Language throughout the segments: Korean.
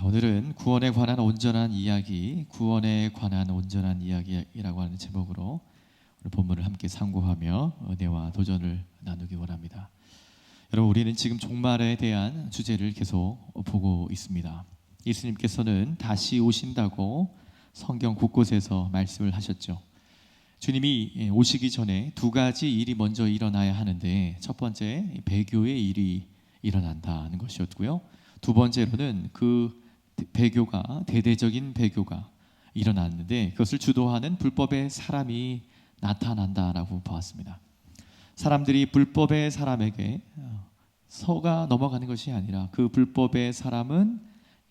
오늘은 구원에 관한 온전한 이야기, 구원에 관한 온전한 이야기라고 하는 제목으로 오늘 본문을 함께 상고하며 은혜와 도전을 나누기 원합니다. 여러분, 우리는 지금 종말에 대한 주제를 계속 보고 있습니다. 예수님께서는 다시 오신다고 성경 곳곳에서 말씀을 하셨죠. 주님이 오시기 전에 두 가지 일이 먼저 일어나야 하는데, 첫 번째 배교의 일이 일어난다는 것이었고요, 두 번째로는 그 배교가, 대대적인 배교가 일어났는데 그것을 주도하는 불법의 사람이 나타난다라고 보았습니다. 사람들이 불법의 사람에게 속아 넘어가는 것이 아니라 그 불법의 사람은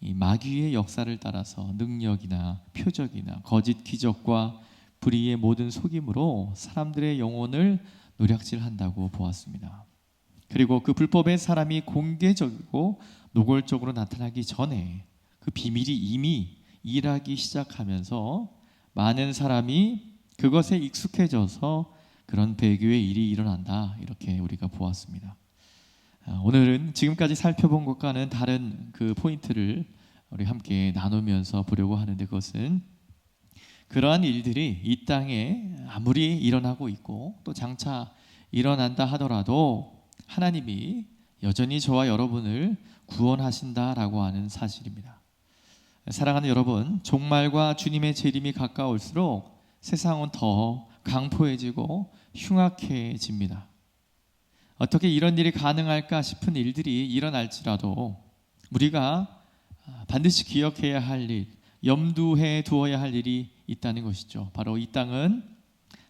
이 마귀의 역사를 따라서 능력이나 표적이나 거짓 기적과 불의의 모든 속임으로 사람들의 영혼을 노략질한다고 보았습니다. 그리고 그 불법의 사람이 공개적이고 노골적으로 나타나기 전에 그 비밀이 이미 일하기 시작하면서 많은 사람이 그것에 익숙해져서 그런 배교의 일이 일어난다, 이렇게 우리가 보았습니다. 오늘은 지금까지 살펴본 것과는 다른 그 포인트를 우리 함께 나누면서 보려고 하는데, 그것은 그러한 일들이 이 땅에 아무리 일어나고 있고 또 장차 일어난다 하더라도 하나님이 여전히 저와 여러분을 구원하신다라고 하는 사실입니다. 사랑하는 여러분, 종말과 주님의 재림이 가까울수록 세상은 더 강포해지고 흉악해집니다. 어떻게 이런 일이 가능할까 싶은 일들이 일어날지라도 우리가 반드시 기억해야 할 일, 염두해 두어야 할 일이 있다는 것이죠. 바로 이 땅은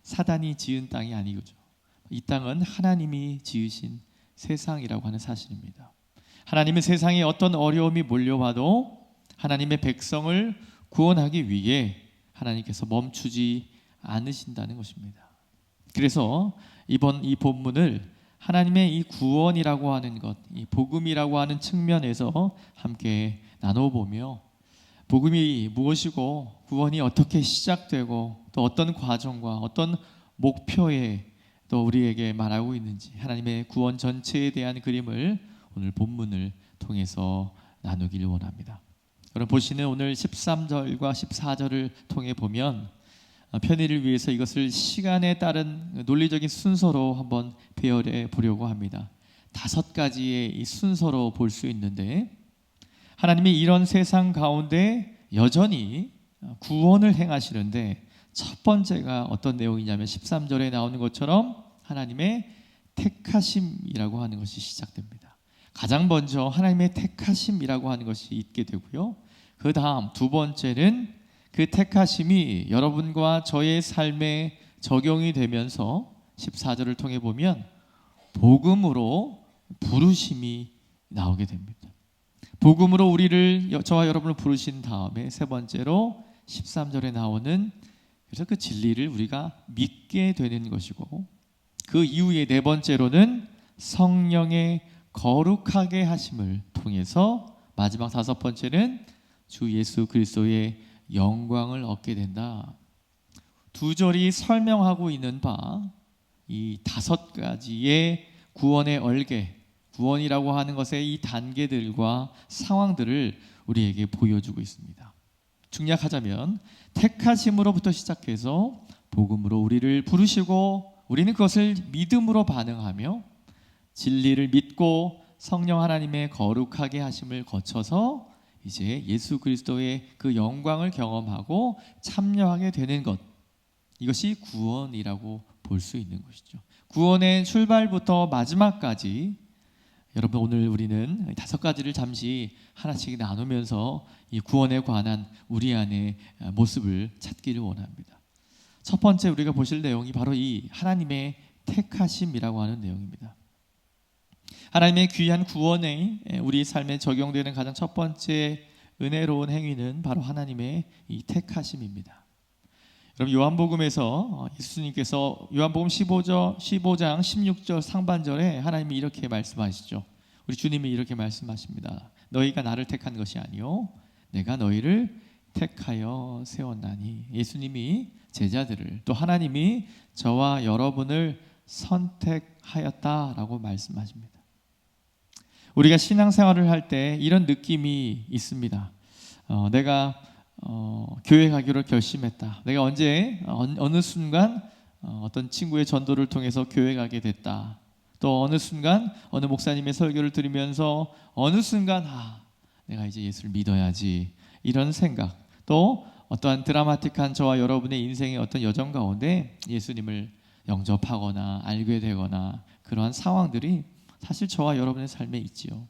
사단이 지은 땅이 아니죠. 이 땅은 하나님이 지으신 세상이라고 하는 사실입니다. 하나님은 세상에 어떤 어려움이 몰려와도 하나님의 백성을 구원하기 위해 하나님께서 멈추지 않으신다는 것입니다. 그래서 이번 이 본문을 하나님의 이 구원이라고 하는 것, 이 복음이라고 하는 측면에서 함께 나눠보며, 복음이 무엇이고 구원이 어떻게 시작되고 또 어떤 과정과 어떤 목표에 또 우리에게 말하고 있는지, 하나님의 구원 전체에 대한 그림을 오늘 본문을 통해서 나누기를 원합니다. 여러분, 보시는 오늘 13절과 14절을 통해 보면 편의를 위해서 이것을 시간에 따른 논리적인 순서로 한번 배열해 보려고 합니다. 5가지의 이 순서로 볼 수 있는데, 하나님이 이런 세상 가운데 여전히 구원을 행하시는데, 첫 번째가 어떤 내용이냐면 13절에 나오는 것처럼 하나님의 택하심이라고 하는 것이 시작됩니다. 가장 먼저 하나님의 택하심이라고 하는 것이 있게 되고요, 그 다음 두 번째는 그 택하심이 여러분과 저의 삶에 적용이 되면서 14절을 통해 보면 복음으로 부르심이 나오게 됩니다. 복음으로 우리를, 저와 여러분을 부르신 다음에 세 번째로 13절에 나오는, 그래서 그 진리를 우리가 믿게 되는 것이고, 그 이후에 네 번째로는 성령의 거룩하게 하심을 통해서, 마지막 5번째는 주 예수 그리스도의 영광을 얻게 된다. 두 절이 설명하고 있는 바, 이 5가지의 구원의 얼개, 구원이라고 하는 것의 이 단계들과 상황들을 우리에게 보여주고 있습니다. 중략하자면 택하심으로부터 시작해서 복음으로 우리를 부르시고, 우리는 그것을 믿음으로 반응하며 진리를 믿고 성령 하나님의 거룩하게 하심을 거쳐서 이제 예수 그리스도의 그 영광을 경험하고 참여하게 되는 것, 이것이 구원이라고 볼 수 있는 것이죠. 구원의 출발부터 마지막까지, 여러분, 오늘 우리는 5가지를 잠시 하나씩 나누면서 이 구원에 관한 우리 안의 모습을 찾기를 원합니다. 첫 번째 우리가 보실 내용이 바로 이 하나님의 택하심이라고 하는 내용입니다. 하나님의 귀한 구원에 우리 삶에 적용되는 가장 첫 번째 은혜로운 행위는 바로 하나님의 이 택하심입니다. 여러분, 요한복음에서 예수님께서 요한복음 15장 16절 상반절에 하나님이 이렇게 말씀하시죠. 우리 주님이 이렇게 말씀하십니다. 너희가 나를 택한 것이 아니요 내가 너희를 택하여 세웠나니. 예수님이 제자들을, 또 하나님이 저와 여러분을 선택하였다라고 말씀하십니다. 우리가 신앙생활을 할 때 이런 느낌이 있습니다. 내가 교회 가기로 결심했다. 내가 언제 어느 순간 어떤 친구의 전도를 통해서 교회 가게 됐다. 또 어느 순간 어느 목사님의 설교를 들으면서 어느 순간 내가 이제 예수를 믿어야지, 이런 생각. 또 어떠한 드라마틱한 저와 여러분의 인생의 어떤 여정 가운데 예수님을 영접하거나 알게 되거나 그러한 상황들이 사실 저와 여러분의 삶에 있지요.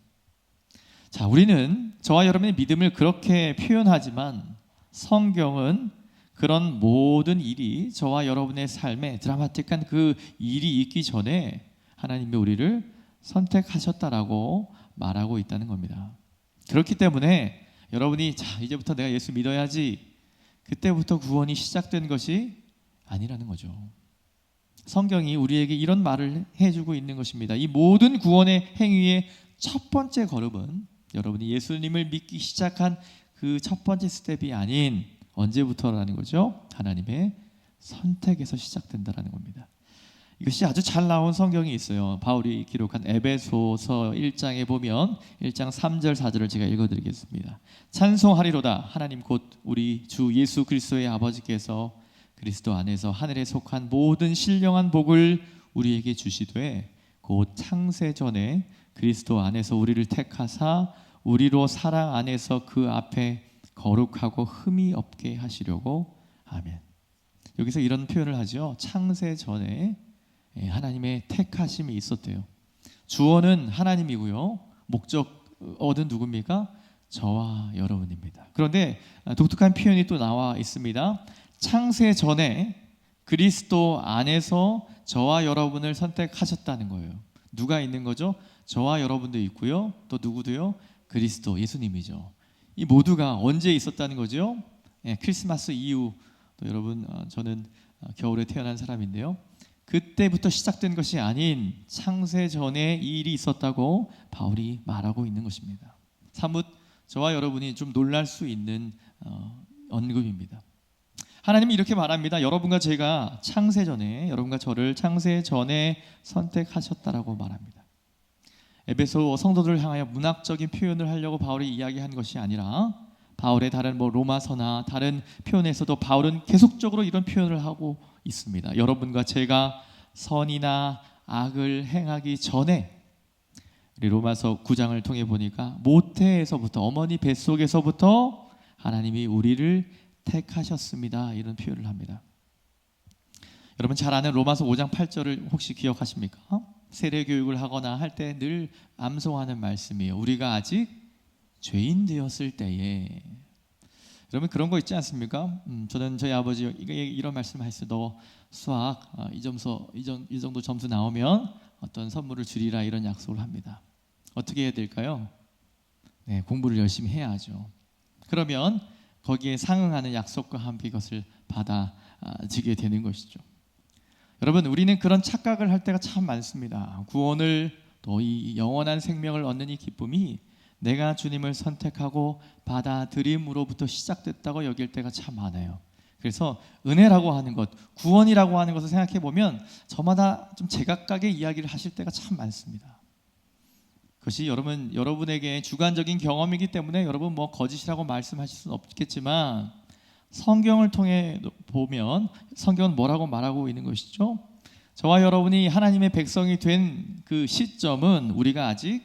자, 우리는 저와 여러분의 믿음을 그렇게 표현하지만 성경은 그런 모든 일이 저와 여러분의 삶에 드라마틱한 그 일이 있기 전에 하나님이 우리를 선택하셨다라고 말하고 있다는 겁니다. 그렇기 때문에 여러분이 이제부터 내가 예수 믿어야지, 그때부터 구원이 시작된 것이 아니라는 거죠. 성경이 우리에게 이런 말을 해주고 있는 것입니다. 이 모든 구원의 행위의 첫 번째 걸음은 여러분이 예수님을 믿기 시작한 그 첫 번째 스텝이 아닌 언제부터라는 거죠? 하나님의 선택에서 시작된다라는 겁니다. 이것이 아주 잘 나온 성경이 있어요. 바울이 기록한 에베소서 1장에 보면 1장 3절 4절을 제가 읽어드리겠습니다. 찬송하리로다 하나님 곧 우리 주 예수 그리스도의 아버지께서 그리스도 안에서 하늘에 속한 모든 신령한 복을 우리에게 주시되 곧 창세 전에 그리스도 안에서 우리를 택하사 우리로 사랑 안에서 그 앞에 거룩하고 흠이 없게 하시려고. 아멘. 여기서 이런 표현을 하죠. 창세 전에 하나님의 택하심이 있었대요. 주어는 하나님이고요, 목적어는 누굽니까? 저와 여러분입니다. 그런데 독특한 표현이 또 나와 있습니다. 창세 전에 그리스도 안에서 저와 여러분을 선택하셨다는 거예요. 누가 있는 거죠? 저와 여러분도 있고요, 또 누구도요? 그리스도, 예수님이죠. 이 모두가 언제 있었다는 거죠? 크리스마스 이후. 또 여러분, 저는 겨울에 태어난 사람인데요, 그때부터 시작된 것이 아닌 창세 전에 이 일이 있었다고 바울이 말하고 있는 것입니다. 사뭇 저와 여러분이 좀 놀랄 수 있는 언급입니다. 하나님이 이렇게 말합니다. 여러분과 제가 창세 전에, 여러분과 저를 창세 전에 선택하셨다라고 말합니다. 에베소 성도들을 향하여 문학적인 표현을 하려고 바울이 이야기한 것이 아니라 바울의 다른 로마서나 다른 표현에서도 바울은 계속적으로 이런 표현을 하고 있습니다. 여러분과 제가 선이나 악을 행하기 전에, 우리 로마서 9장을 통해 보니까 모태에서부터, 어머니 뱃속에서부터 하나님이 우리를 택하셨습니다, 이런 표현을 합니다. 여러분 잘 아는 로마서 5장 8절을 혹시 기억하십니까? 세례 교육을 하거나 할 때 늘 암송하는 말씀이에요. 우리가 아직 죄인 되었을 때에. 여러분 그런 거 있지 않습니까? 저는 저희 아버지 이런 말씀을 했어요. 너 수학 이 정도 점수 나오면 어떤 선물을 주리라, 이런 약속을 합니다. 어떻게 해야 될까요? 공부를 열심히 해야죠. 그러면 거기에 상응하는 약속과 함께 이것을 받아지게 되는 것이죠. 여러분, 우리는 그런 착각을 할 때가 참 많습니다. 구원을, 또 이 영원한 생명을 얻는 이 기쁨이 내가 주님을 선택하고 받아들임으로부터 시작됐다고 여길 때가 참 많아요. 그래서 은혜라고 하는 것, 구원이라고 하는 것을 생각해 보면 저마다 좀 제각각의 이야기를 하실 때가 참 많습니다. 그것이 여러분에게 주관적인 경험이기 때문에 여러분 거짓이라고 말씀하실 수는 없겠지만, 성경을 통해 보면 성경은 뭐라고 말하고 있는 것이죠? 저와 여러분이 하나님의 백성이 된 그 시점은 우리가 아직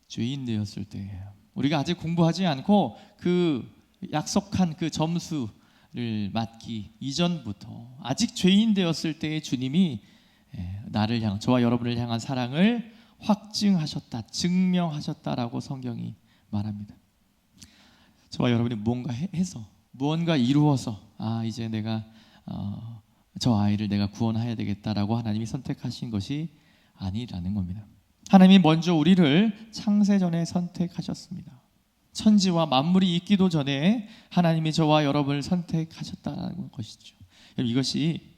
죄인 되었을 때예요. 우리가 아직 공부하지 않고 그 약속한 그 점수를 맞기 이전부터, 아직 죄인 되었을 때에 주님이 나를 향한, 저와 여러분을 향한 사랑을 확증하셨다, 증명하셨다라고 성경이 말합니다. 저와 여러분이 무언가 이루어서 이제 내가 저 아이를 내가 구원해야 되겠다라고 하나님이 선택하신 것이 아니라는 겁니다. 하나님이 먼저 우리를 창세전에 선택하셨습니다. 천지와 만물이 있기도 전에 하나님이 저와 여러분을 선택하셨다는 것이죠. 이것이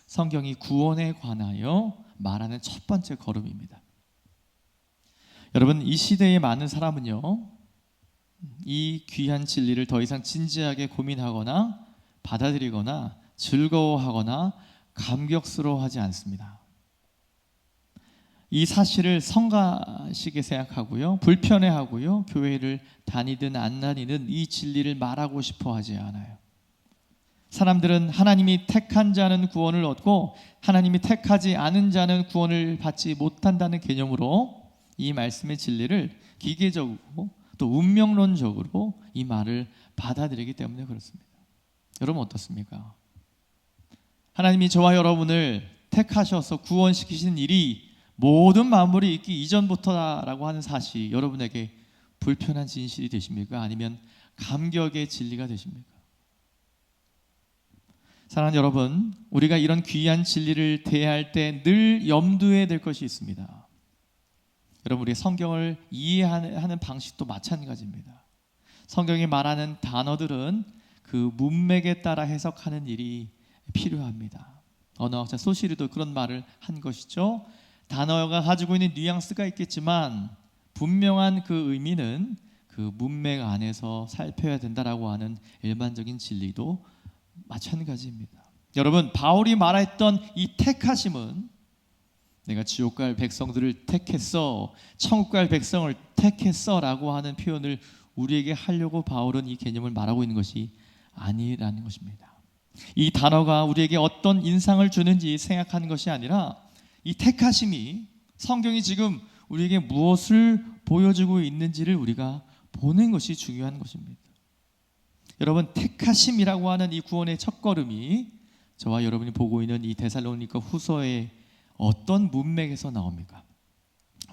성경이 구원에 관하여 말하는 첫 번째 걸음입니다. 여러분, 이 시대의 많은 사람은요, 이 귀한 진리를 더 이상 진지하게 고민하거나 받아들이거나 즐거워하거나 감격스러워하지 않습니다. 이 사실을 시게 생각하고요, 불편해하고요, 교회를 다니든 안 다니든 이 진리를 말하고 싶어 하지 않아요. 사람들은 하나님이 택한 자는 구원을 얻고 하나님이 택하지 않은 자는 구원을 받지 못한다는 개념으로 이 말씀의 진리를 기계적으로 또 운명론적으로 이 말을 받아들이기 때문에 그렇습니다. 여러분 어떻습니까? 하나님이 저와 여러분을 택하셔서 구원시키신 일이 모든 만물이 있기 이전부터다라고 하는 사실이 여러분에게 불편한 진실이 되십니까? 아니면 감격의 진리가 되십니까? 사랑하는 여러분, 우리가 이런 귀한 진리를 대할 때 늘 염두에 될 것이 있습니다. 여러분, 우리 성경을 이해하는 방식도 마찬가지입니다. 성경이 말하는 단어들은 그 문맥에 따라 해석하는 일이 필요합니다. 언어학자 소시리도 그런 말을 한 것이죠. 단어가 가지고 있는 뉘앙스가 있겠지만 분명한 그 의미는 그 문맥 안에서 살펴야 된다라고 하는 일반적인 진리도 마찬가지입니다. 여러분, 바울이 말했던 이 택하심은 내가 지옥 갈 백성들을 택했어, 천국 갈 백성을 택했어 라고 하는 표현을 우리에게 하려고 바울은 이 개념을 말하고 있는 것이 아니라는 것입니다. 이 단어가 우리에게 어떤 인상을 주는지 생각하는 것이 아니라 이 택하심이 성경이 지금 우리에게 무엇을 보여주고 있는지를 우리가 보는 것이 중요한 것입니다. 여러분, 택하심이라고 하는 이 구원의 첫걸음이 저와 여러분이 보고 있는 이 데살로니가 후서의 어떤 문맥에서 나옵니까?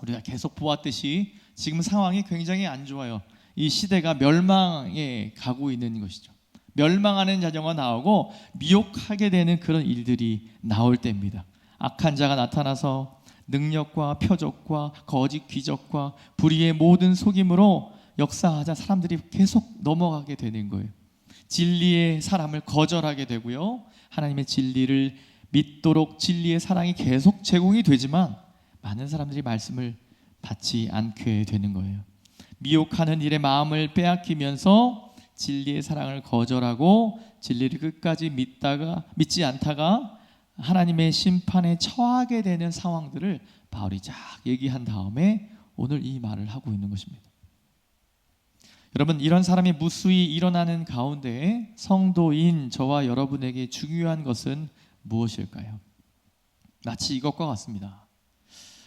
우리가 계속 보았듯이 지금 상황이 굉장히 안 좋아요. 이 시대가 멸망에 가고 있는 것이죠. 멸망하는 자녀가 나오고 미혹하게 되는 그런 일들이 나올 때입니다. 악한 자가 나타나서 능력과 표적과 거짓 기적과 불의의 모든 속임으로 역사하자 사람들이 계속 넘어가게 되는 거예요. 진리의 사람을 거절하게 되고요, 하나님의 진리를 믿도록 진리의 사랑이 계속 제공이 되지만 많은 사람들이 말씀을 받지 않게 되는 거예요. 미혹하는 일에 마음을 빼앗기면서 진리의 사랑을 거절하고 진리를 끝까지 믿지 않다가 하나님의 심판에 처하게 되는 상황들을 바울이 쫙 얘기한 다음에 오늘 이 말을 하고 있는 것입니다. 여러분, 이런 사람이 무수히 일어나는 가운데 성도인 저와 여러분에게 중요한 것은 무엇일까요? 마치 이것과 같습니다.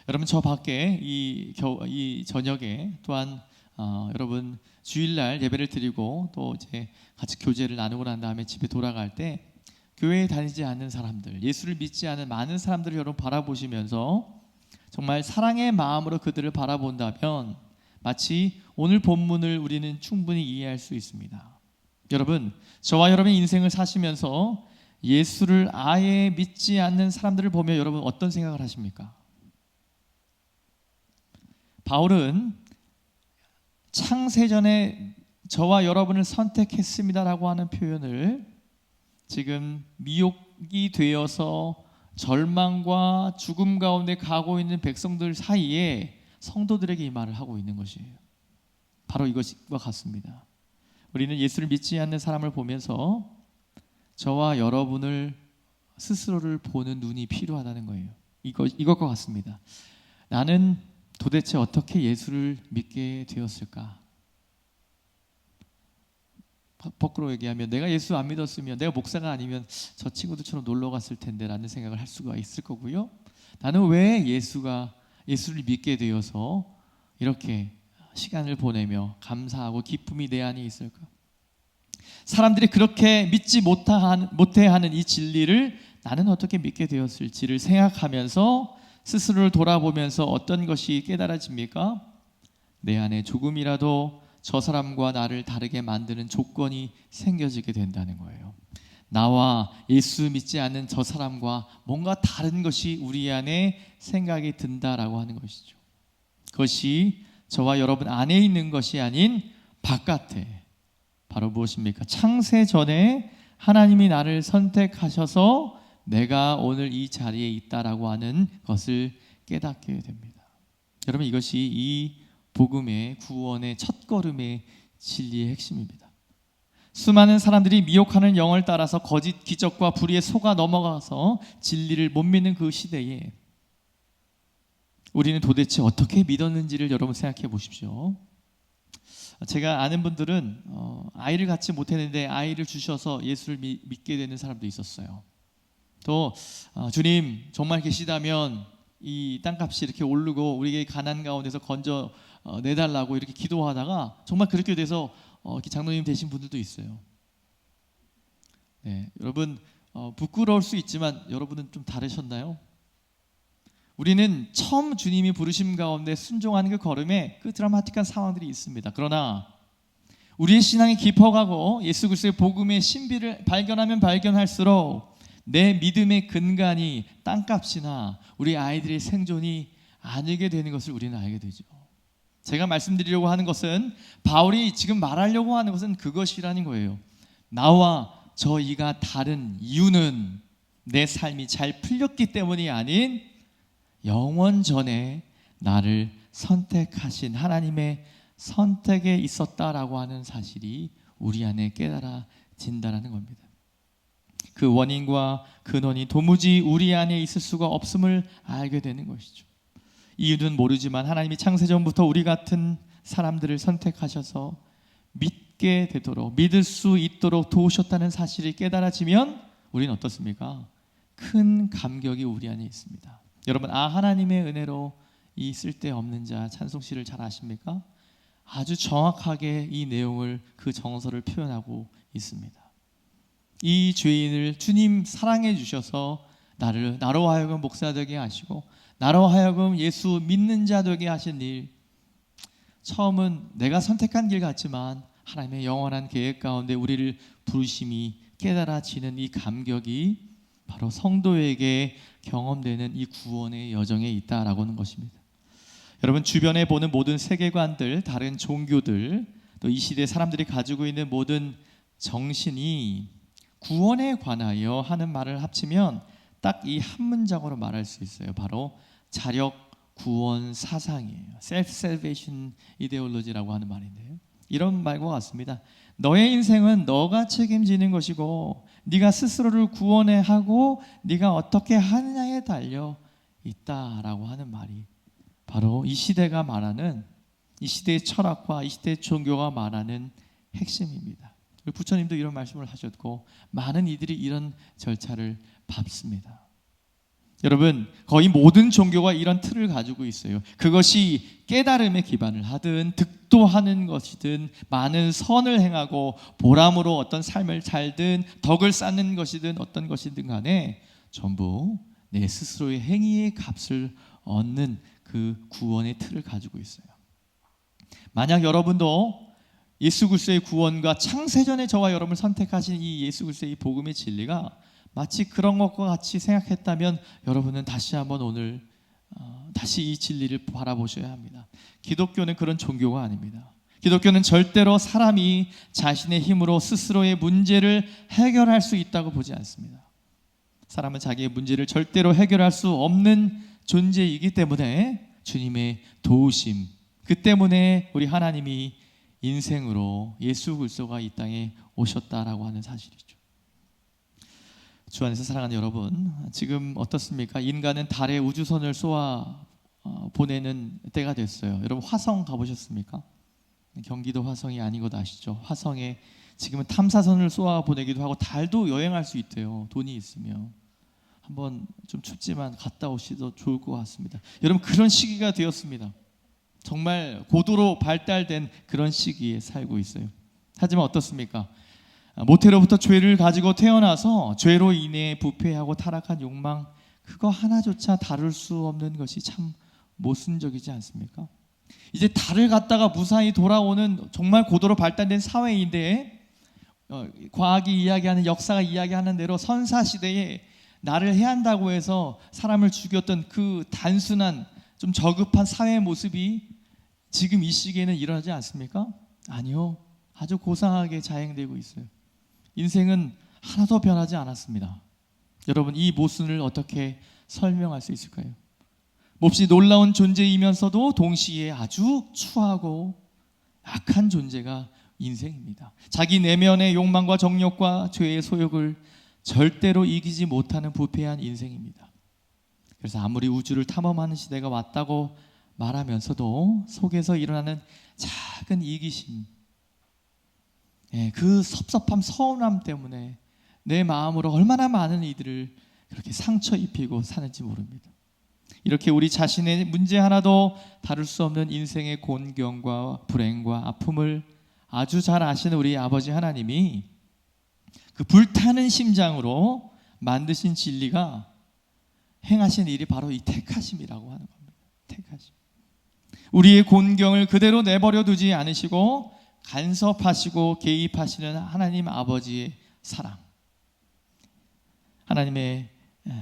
여러분, 저 밖에 이 저녁에 또한 여러분 주일날 예배를 드리고 또 이제 같이 교제를 나누고 난 다음에 집에 돌아갈 때 교회에 다니지 않는 사람들, 예수를 믿지 않은 많은 사람들을 여러분 바라보시면서 정말 사랑의 마음으로 그들을 바라본다면 마치 오늘 본문을 우리는 충분히 이해할 수 있습니다. 여러분, 저와 여러분의 인생을 사시면서 예수를 아예 믿지 않는 사람들을 보며 여러분 어떤 생각을 하십니까? 바울은 창세전에 저와 여러분을 선택했습니다라고 하는 표현을 지금 미혹이 되어서 절망과 죽음 가운데 가고 있는 백성들 사이에 성도들에게 이 말을 하고 있는 것이에요. 바로 이것과 같습니다. 우리는 예수를 믿지 않는 사람을 보면서 저와 여러분을 스스로를 보는 눈이 필요하다는 거예요. 이것과 같습니다. 나는 도대체 어떻게 예수를 믿게 되었을까? 거꾸로 얘기하면 내가 예수 안 믿었으면, 내가 목사가 아니면 저 친구들처럼 놀러 갔을 텐데 라는 생각을 할 수가 있을 거고요. 나는 왜 예수를 믿게 되어서 이렇게 시간을 보내며 감사하고 기쁨이 내 안에 있을까? 사람들이 그렇게 믿지 못해 하는 이 진리를 나는 어떻게 믿게 되었을지를 생각하면서 스스로를 돌아보면서 어떤 것이 깨달아집니까? 내 안에 조금이라도 저 사람과 나를 다르게 만드는 조건이 생겨지게 된다는 거예요. 나와 예수 믿지 않는 저 사람과 뭔가 다른 것이 우리 안에 생각이 든다라고 하는 것이죠. 그것이 저와 여러분 안에 있는 것이 아닌 바깥에, 바로 무엇입니까? 창세 전에 하나님이 나를 선택하셔서 내가 오늘 이 자리에 있다라고 하는 것을 깨닫게 됩니다. 여러분, 이것이 이 복음의 구원의 첫걸음의 진리의 핵심입니다. 수많은 사람들이 미혹하는 영을 따라서 거짓 기적과 불의에 속아 넘어가서 진리를 못 믿는 그 시대에 우리는 도대체 어떻게 믿었는지를 여러분 생각해 보십시오. 제가 아는 분들은 아이를 갖지 못했는데 아이를 주셔서 예수를 믿게 되는 사람도 있었어요. 또 주님 정말 계시다면 이 땅값이 이렇게 오르고 우리에게 가난 가운데서 건져 내달라고 이렇게 기도하다가 정말 그렇게 돼서 이렇게 장로님 되신 분들도 있어요. 네, 여러분 부끄러울 수 있지만 여러분은 좀 다르셨나요? 우리는 처음 주님이 부르심 가운데 순종하는 그 걸음에 그 드라마틱한 상황들이 있습니다. 그러나 우리의 신앙이 깊어가고 예수 그리스도의 복음의 신비를 발견하면 발견할수록 내 믿음의 근간이 땅값이나 우리 아이들의 생존이 아니게 되는 것을 우리는 알게 되죠. 제가 말씀드리려고 하는 것은, 바울이 지금 말하려고 하는 것은 그것이라는 거예요. 나와 저희가 다른 이유는 내 삶이 잘 풀렸기 때문이 아닌 영원 전에 나를 선택하신 하나님의 선택에 있었다라고 하는 사실이 우리 안에 깨달아진다는 겁니다. 그 원인과 근원이 도무지 우리 안에 있을 수가 없음을 알게 되는 것이죠. 이유는 모르지만 하나님이 창세전부터 우리 같은 사람들을 선택하셔서 믿게 되도록, 믿을 수 있도록 도우셨다는 사실이 깨달아지면 우리는 어떻습니까? 큰 감격이 우리 안에 있습니다. 여러분, 하나님의 은혜로 이 쓸데없는 자 찬송시를 잘 아십니까? 아주 정확하게 이 내용을, 그 정서를 표현하고 있습니다. 이 죄인을 주님 사랑해 주셔서 나로 하여금 목사 되게 하시고 나로 하여금 예수 믿는 자 되게 하신 일, 처음은 내가 선택한 길 같지만 하나님의 영원한 계획 가운데 우리를 부르심이 깨달아지는 이 감격이 바로 성도에게 경험되는 이 구원의 여정에 있다라고 하는 것입니다. 여러분, 주변에 보는 모든 세계관들, 다른 종교들, 또 이 시대 사람들이 가지고 있는 모든 정신이 구원에 관하여 하는 말을 합치면 딱 이 한 문장으로 말할 수 있어요. 바로 자력 구원 사상이에요. Self-salvation ideology라고 하는 말인데요, 이런 말과 같습니다. 너의 인생은 너가 책임지는 것이고 네가 스스로를 구원해 하고 네가 어떻게 하느냐에 달려 있다라고 하는 말이 바로 이 시대가 말하는, 이 시대의 철학과 이 시대의 종교가 말하는 핵심입니다. 우리 부처님도 이런 말씀을 하셨고 많은 이들이 이런 절차를 밟습니다. 여러분, 거의 모든 종교가 이런 틀을 가지고 있어요. 그것이 깨달음에 기반을 하든 득도하는 것이든 많은 선을 행하고 보람으로 어떤 삶을 살든 덕을 쌓는 것이든 어떤 것이든 간에 전부 내 스스로의 행위의 값을 얻는 그 구원의 틀을 가지고 있어요. 만약 여러분도 예수 그리스도의 구원과 창세전에 저와 여러분을 선택하신 이 예수 그리스도의 복음의 진리가 마치 그런 것과 같이 생각했다면 여러분은 다시 한번 오늘 다시 이 진리를 바라보셔야 합니다. 기독교는 그런 종교가 아닙니다. 기독교는 절대로 사람이 자신의 힘으로 스스로의 문제를 해결할 수 있다고 보지 않습니다. 사람은 자기의 문제를 절대로 해결할 수 없는 존재이기 때문에 주님의 도우심, 그 때문에 우리 하나님이 인생으로 예수 그리스도가 이 땅에 오셨다라고 하는 사실이죠. 주 안에서 사랑하는 여러분, 지금 어떻습니까? 인간은 달에 우주선을 쏘아 보내는 때가 됐어요. 여러분, 화성 가보셨습니까? 경기도 화성이 아닌 것 아시죠? 화성에 지금은 탐사선을 쏘아 보내기도 하고 달도 여행할 수 있대요. 돈이 있으면. 한번 좀 춥지만 갔다 오시도 좋을 것 같습니다. 여러분, 그런 시기가 되었습니다. 정말 고도로 발달된 그런 시기에 살고 있어요. 하지만 어떻습니까? 모태로부터 죄를 가지고 태어나서 죄로 인해 부패하고 타락한 욕망, 그거 하나조차 다룰 수 없는 것이 참 모순적이지 않습니까? 이제 달을 갔다가 무사히 돌아오는 정말 고도로 발달된 사회인데, 과학이 이야기하는, 역사가 이야기하는 대로 선사시대에 나를 해한다고 해서 사람을 죽였던 그 단순한 좀 저급한 사회의 모습이 지금 이 시기에는 일어나지 않습니까? 아니요, 아주 고상하게 자행되고 있어요. 인생은 하나도 변하지 않았습니다. 여러분, 이 모순을 어떻게 설명할 수 있을까요? 몹시 놀라운 존재이면서도 동시에 아주 추하고 악한 존재가 인생입니다. 자기 내면의 욕망과 정욕과 죄의 소욕을 절대로 이기지 못하는 부패한 인생입니다. 그래서 아무리 우주를 탐험하는 시대가 왔다고 말하면서도 속에서 일어나는 작은 이기심, 그 섭섭함, 서운함 때문에 내 마음으로 얼마나 많은 이들을 그렇게 상처 입히고 사는지 모릅니다. 이렇게 우리 자신의 문제 하나도 다룰 수 없는 인생의 곤경과 불행과 아픔을 아주 잘 아시는 우리 아버지 하나님이 그 불타는 심장으로 만드신 진리가 행하신 일이 바로 이 택하심이라고 하는 겁니다. 택하심. 우리의 곤경을 그대로 내버려 두지 않으시고 간섭하시고 개입하시는 하나님 아버지의 사랑, 하나님의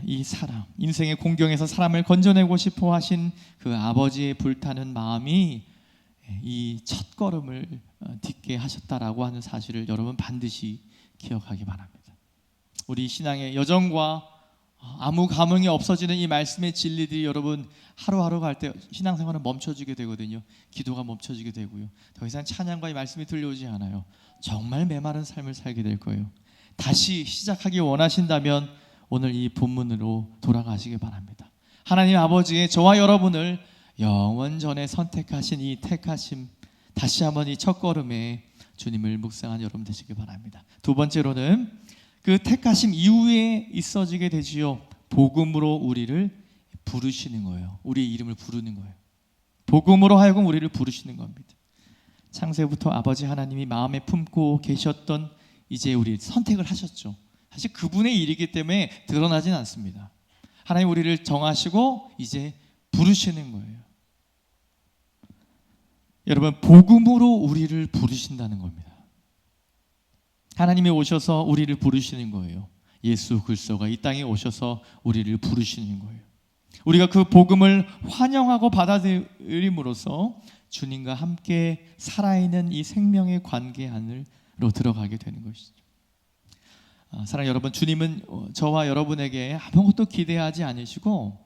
이 사랑, 인생의 공경에서 사람을 건져내고 싶어 하신 그 아버지의 불타는 마음이 이 첫걸음을 딛게 하셨다라고 하는 사실을 여러분 반드시 기억하기 바랍니다. 우리 신앙의 여정과 아무 감흥이 없어지는 이 말씀의 진리들이 여러분 하루하루 갈 때 신앙생활은 멈춰지게 되거든요. 기도가 멈춰지게 되고요. 더 이상 찬양과 이 말씀이 들려오지 않아요. 정말 메마른 삶을 살게 될 거예요. 다시 시작하기 원하신다면 오늘 이 본문으로 돌아가시기 바랍니다. 하나님 아버지의 저와 여러분을 영원전에 선택하신 이 택하심, 다시 한번 이 첫걸음에 주님을 묵상한 여러분 되시기 바랍니다. 두 번째로는 그 택하심 이후에 있어지게 되지요. 복음으로 우리를 부르시는 거예요. 우리의 이름을 부르는 거예요. 복음으로 하여금 우리를 부르시는 겁니다. 창세부터 아버지 하나님이 마음에 품고 계셨던 이제 우리 선택을 하셨죠. 사실 그분의 일이기 때문에 드러나진 않습니다. 하나님 우리를 정하시고 이제 부르시는 거예요. 여러분, 복음으로 우리를 부르신다는 겁니다. 하나님이 오셔서 우리를 부르시는 거예요. 예수 그리스도가 이 땅에 오셔서 우리를 부르시는 거예요. 우리가 그 복음을 환영하고 받아들임으로써 주님과 함께 살아있는 이 생명의 관계 안으로 들어가게 되는 것이죠. 사랑하는 여러분, 주님은 저와 여러분에게 아무것도 기대하지 않으시고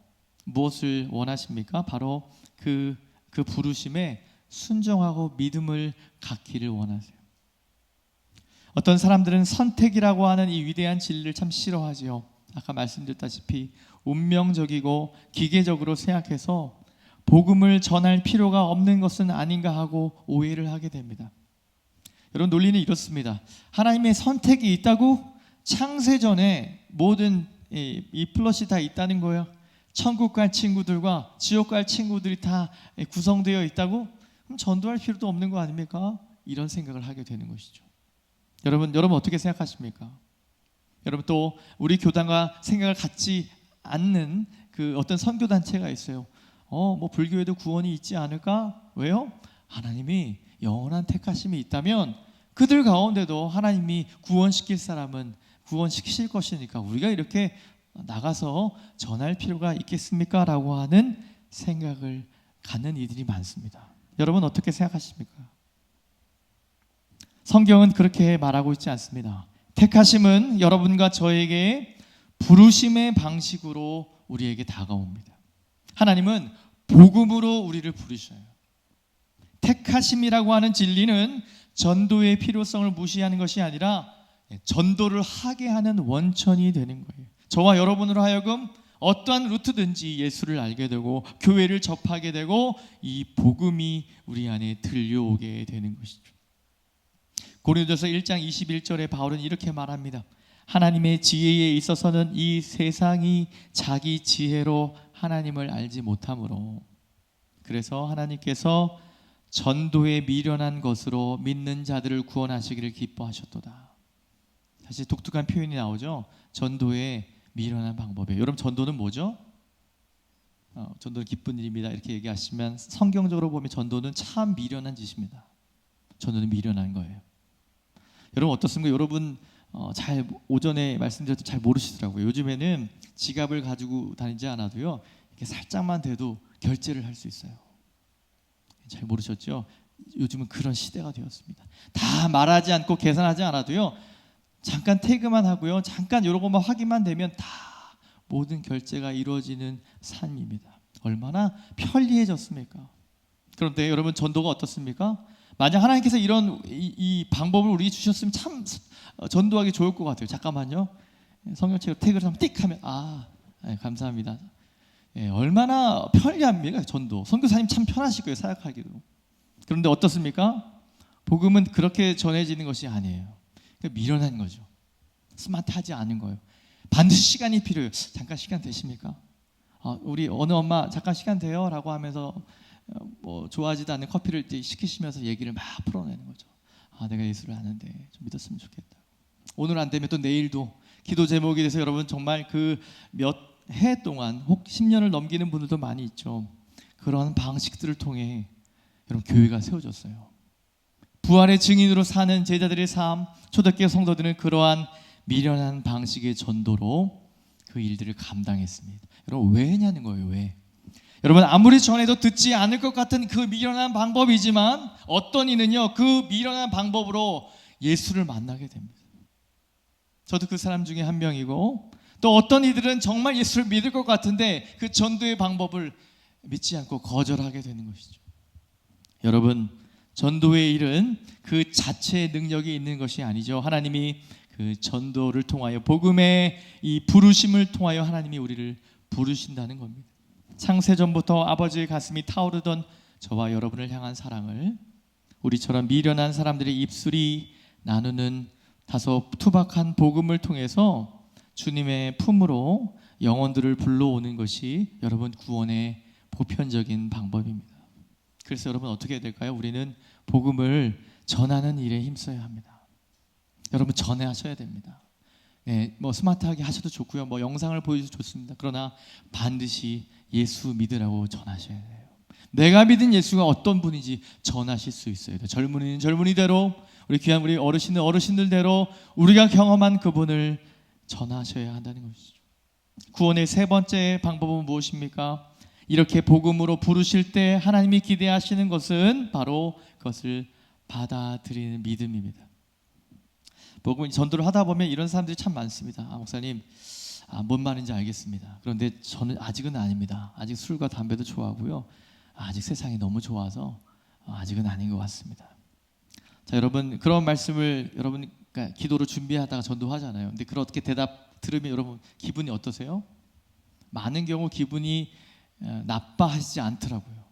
무엇을 원하십니까? 바로 그 부르심에 순종하고 믿음을 갖기를 원하세요. 어떤 사람들은 선택이라고 하는 이 위대한 진리를 참 싫어하지요. 아까 말씀드렸다시피 운명적이고 기계적으로 생각해서 복음을 전할 필요가 없는 것은 아닌가 하고 오해를 하게 됩니다. 여러분, 논리는 이렇습니다. 하나님의 선택이 있다고 창세전에 모든 이 플롯이 다 있다는 거예요. 천국 갈 친구들과 지옥 갈 친구들이 다 구성되어 있다고? 그럼 전도할 필요도 없는 거 아닙니까? 이런 생각을 하게 되는 것이죠. 여러분 어떻게 생각하십니까? 여러분, 또 우리 교단과 생각을 같지 않는 그 어떤 선교단체가 있어요. 뭐 불교에도 구원이 있지 않을까? 왜요? 하나님이 영원한 택하심이 있다면 그들 가운데도 하나님이 구원시킬 사람은 구원시키실 것이니까 우리가 이렇게 나가서 전할 필요가 있겠습니까? 라고 하는 생각을 갖는 이들이 많습니다. 여러분 어떻게 생각하십니까? 성경은 그렇게 말하고 있지 않습니다. 택하심은 여러분과 저에게 부르심의 방식으로 우리에게 다가옵니다. 하나님은 복음으로 우리를 부르셔요. 택하심이라고 하는 진리는 전도의 필요성을 무시하는 것이 아니라 전도를 하게 하는 원천이 되는 거예요. 저와 여러분으로 하여금 어떠한 루트든지 예수를 알게 되고 교회를 접하게 되고 이 복음이 우리 안에 들려오게 되는 것이죠. 고린도서 1장 21절에 바울은 이렇게 말합니다. 하나님의 지혜에 있어서는 이 세상이 자기 지혜로 하나님을 알지 못하므로, 그래서 하나님께서 전도에 미련한 것으로 믿는 자들을 구원하시기를 기뻐하셨도다. 사실 독특한 표현이 나오죠. 전도에 미련한 방법이에요. 여러분, 전도는 뭐죠? 전도는 기쁜 일입니다. 이렇게 얘기하시면 성경적으로 보면 전도는 참 미련한 짓입니다. 전도는 미련한 거예요. 여러분 어떻습니까? 여러분 잘 오전에 말씀드렸도 잘 모르시더라고요. 요즘에는 지갑을 가지고 다니지 않아도요, 이렇게 살짝만 돼도 결제를 할 수 있어요. 잘 모르셨죠? 요즘은 그런 시대가 되었습니다. 다 말하지 않고 계산하지 않아도요, 잠깐 태그만 하고요, 잠깐 이런 것만 확인만 되면 다 모든 결제가 이루어지는 삶입니다. 얼마나 편리해졌습니까? 그런데 여러분, 전도가 어떻습니까? 만약 하나님께서 이런 이 방법을 우리에게 주셨으면 참 전도하기 좋을 것 같아요. 잠깐만요. 성경책으로 태그를 하면 띡 하면 감사합니다. 얼마나 편리합니까? 전도. 선교사님 참 편하실 거예요, 사역하기도. 그런데 어떻습니까? 복음은 그렇게 전해지는 것이 아니에요. 미련한 거죠. 스마트하지 않은 거예요. 반드시 시간이 필요해요. 잠깐 시간 되십니까? 우리 어느 엄마 잠깐 시간 돼요? 라고 하면서 뭐 좋아하지도 않는 커피를 시키시면서 얘기를 막 풀어내는 거죠. 내가 예수를 아는데 좀 믿었으면 좋겠다. 오늘 안 되면 또 내일도 기도 제목이 돼서 여러분 정말 그 몇 해 동안 혹 10년을 넘기는 분들도 많이 있죠. 그런 방식들을 통해 여러분 교회가 세워졌어요. 부활의 증인으로 사는 제자들의 삶, 초대교회 성도들은 그러한 미련한 방식의 전도로 그 일들을 감당했습니다. 여러분 왜냐는 거예요. 왜? 여러분 아무리 전해도 듣지 않을 것 같은 그 미련한 방법이지만 어떤 이는요 그 미련한 방법으로 예수를 만나게 됩니다. 저도 그 사람 중에 한 명이고, 또 어떤 이들은 정말 예수를 믿을 것 같은데 그 전도의 방법을 믿지 않고 거절하게 되는 것이죠. 여러분 전도의 일은 그 자체의 능력이 있는 것이 아니죠. 하나님이 그 전도를 통하여 복음의 이 부르심을 통하여 하나님이 우리를 부르신다는 겁니다. 창세전부터 아버지의 가슴이 타오르던 저와 여러분을 향한 사랑을 우리처럼 미련한 사람들의 입술이 나누는 다소 투박한 복음을 통해서 주님의 품으로 영혼들을 불러오는 것이 여러분 구원의 보편적인 방법입니다. 그래서 여러분 어떻게 해야 될까요? 우리는 복음을 전하는 일에 힘써야 합니다. 여러분 전하셔야 됩니다. 뭐 스마트하게 하셔도 좋고요. 뭐 영상을 보여줘도 좋습니다. 그러나 반드시 예수 믿으라고 전하셔야 돼요. 내가 믿은 예수가 어떤 분인지 전하실 수 있어야 돼요. 젊은이는 젊은이대로, 우리 귀한 우리 어르신은 어르신들대로 우리가 경험한 그분을 전하셔야 한다는 것이죠. 구원의 세 번째 방법은 무엇입니까? 이렇게 복음으로 부르실 때 하나님이 기대하시는 것은 바로 그것을 받아들이는 믿음입니다. 복음 전도를 하다 보면 이런 사람들이 참 많습니다. 목사님, 뭔 말인지 알겠습니다. 그런데 저는 아직은 아닙니다. 아직 술과 담배도 좋아하고요. 아직 세상이 너무 좋아서 아직은 아닌 것 같습니다. 자, 여러분 그런 말씀을 여러분 그러니까 기도로 준비하다가 전도하잖아요. 근데 그렇게 대답 들으면 여러분 기분이 어떠세요? 많은 경우 기분이 나빠하시지 않더라고요.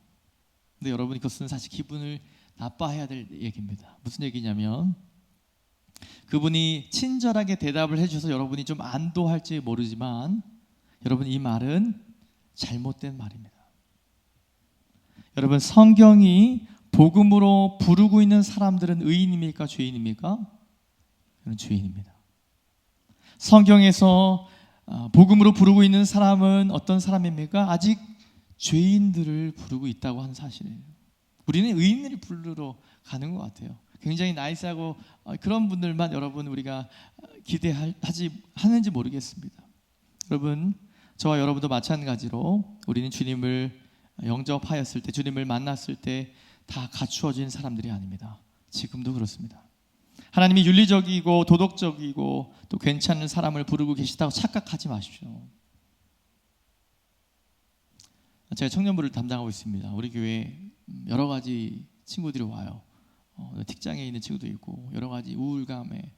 근데 여러분 그것은 사실 기분을 나빠해야 될 얘기입니다. 무슨 얘기냐면 그분이 친절하게 대답을 해주셔서 여러분이 좀 안도할지 모르지만 여러분 이 말은 잘못된 말입니다. 여러분 성경이 복음으로 부르고 있는 사람들은 의인입니까? 죄인입니까? 그는 죄인입니다. 성경에서 복음으로 부르고 있는 사람은 어떤 사람입니까? 아직 죄인들을 부르고 있다고 하는 사실이에요. 우리는 의인들을 부르러 가는 것 같아요. 굉장히 나이스하고 그런 분들만 여러분 우리가 하는지 모르겠습니다. 여러분 저와 여러분도 마찬가지로 우리는 주님을 영접하였을 때, 주님을 만났을 때 다 갖추어진 사람들이 아닙니다. 지금도 그렇습니다. 하나님이 윤리적이고 도덕적이고 또 괜찮은 사람을 부르고 계시다고 착각하지 마십시오. 제가 청년부를 담당하고 있습니다. 우리 교회에 여러 가지 친구들이 와요. 직장에 있는 친구도 있고 여러 가지 우울감에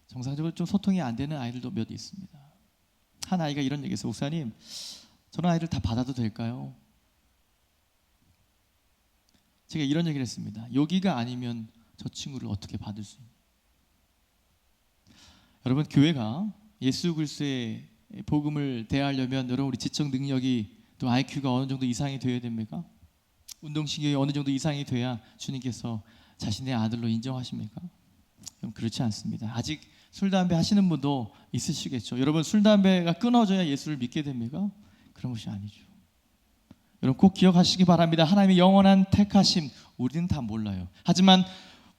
정상적으로 좀 소통이 안 되는 아이들도 몇 있습니다. 한 아이가 이런 얘기했어요. 목사님, 저런 아이를 다 받아도 될까요? 제가 이런 얘기를 했습니다. 여기가 아니면 저 친구를 어떻게 받을 수 있나요? 여러분 교회가 예수 그리스도의 복음을 대하려면 여러분 우리 지적 능력이 또 IQ가 어느 정도 이상이 되어야 됩니까? 운동신경이 어느 정도 이상이 돼야 주님께서 자신의 아들로 인정하십니까? 여러분 그렇지 않습니다. 아직 술, 담배 하시는 분도 있으시겠죠. 여러분 술, 담배가 끊어져야 예수를 믿게 됩니까? 그런 것이 아니죠. 여러분 꼭 기억하시기 바랍니다. 하나님의 영원한 택하심 우리는 다 몰라요. 하지만